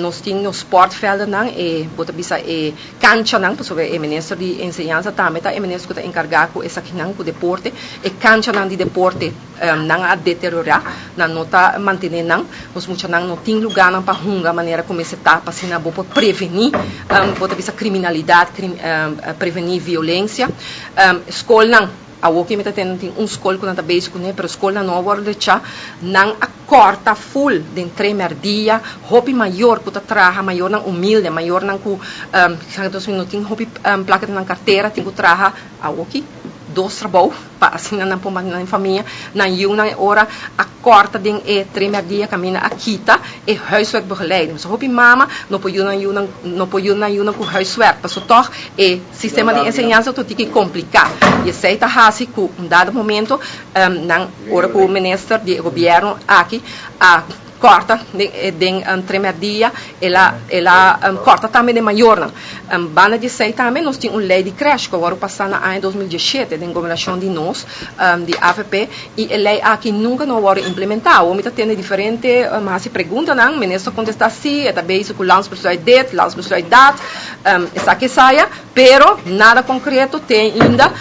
nós temos sportvelden não e bota bisa e cancha não porque o ministro de enseñanza também tá o ministro que está encarregado com essa aqui não com deporte e cancha não de deporte não a deteriorar não tá manter não nós muito não tem lugar não para a maneira como se tá para se não para prevenir bota bisa criminalidade prevenir violência escola não a que me tem escola que não está básico né pero escola não vai deixar não a corta full de primeiro dia hobby maior que trabalha maior não humilde maior não que não tem hobby placa na carteira tem que trabalhar a que dois trabalhos para assim não pôr na família na hora a corta de primeiro dia caminha a quita e huiswerk begeleiden so hobby mama não pode não com huiswerk para toch e sistema de enseñanza tudo que complicar e sei tá assim que dado momento não hora que o ministro de governo aqui a corta de primeiro dia ela corta também de maior banda de sei também nós temos lei de creche que agora passar na ano 2017 de governação de nós de AFP e a lei aqui nunca não vai implementar o mita tem diferente mas se pergunta não ministro contesta sim é também isso com landsbesluit dat essa que saia pero nada concreto tem ainda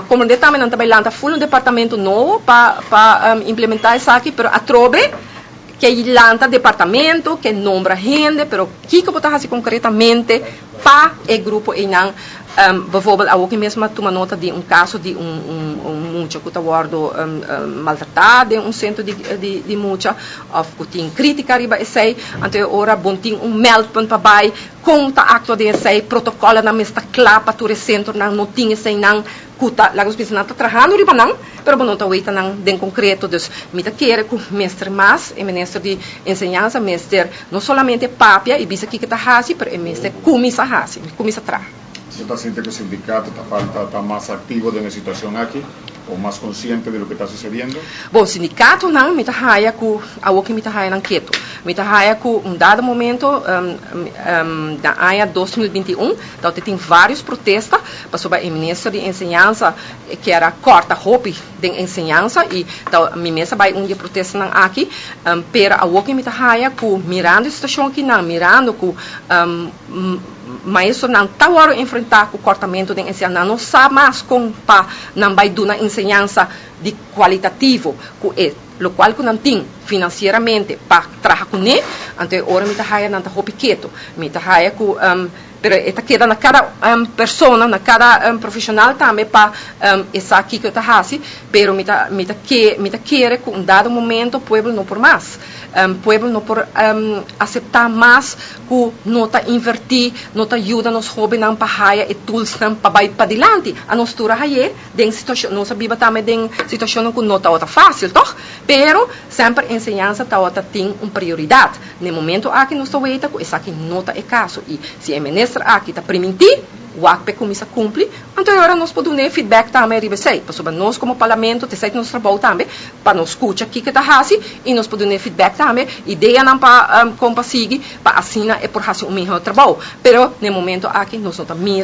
como de também não trabalhando full um departamento novo para implementar isso aqui pero a trobe que lanta departamento que nombra gente pero que pode fazer concretamente para o grupo e não bijvoorbeeld ook mesmo toma nota de caso de mucha que está guardo maltratado em centro de mucha of que tem crítica riba essay ante ora bom tem meldpunt para bai conta acto de essay protocolo na mesta clapa tu centro não tem essay não kuta lagos bisa nata trabajando riba não pero bom não tá wait não den concreto dus mita quer com mestre mas e ministro de enseñanza mestre não solamente papia e bisa que tá hasi pero mestre comisa hasi comisa tra. ¿Você está sintiendo que el sindicato está más activo de la situación aquí o más consciente de lo que está sucediendo? Bom, sindicato não, me trabalha com a que me trabalha na quieto. Me trabalha com dado momento da ano 2021, então tem vários protestos sobre o ministro de enseñanza que era corta roupa de enseñanza e então me mesa vai dia protesto não aqui, pero a que me trabalha com mirando a situação aqui não, mirando com mas isso não está agora enfrentar o cortamento de enseñanza, não sabe mais como para não vai dar enseñanza de qualitativo, que o qual que não tem financeiramente para trabalhar com ele, então agora me trabalha não está pequeno, me trabalha com pero está queda na cada persona, na cada profissional também para essa aqui que eu está fazendo, pero me tá querer com dado momento o povo não por mais, povo não por aceitar mais que não tá invertir, não tá ajuda nos hobby não para haya e tools não para vai para dilante, a nós tura haya den situação, não sabia também den situação que não tá outra fácil, toch? Pero sempre enseñanza tá outra tem prioridade, no momento aqui nós tô veita com essa aqui não tá é caso e se é ministro aqui está permitir o ACP começa a cumprir, então agora nós podemos dar feedback também para nós como parlamento, ter nosso trabalho também, para nós escutar aqui que está fazendo e nós podemos dar feedback também, ideia não para como seguir, para assinar e por fazer melhor trabalho, pero no momento aqui nós não mira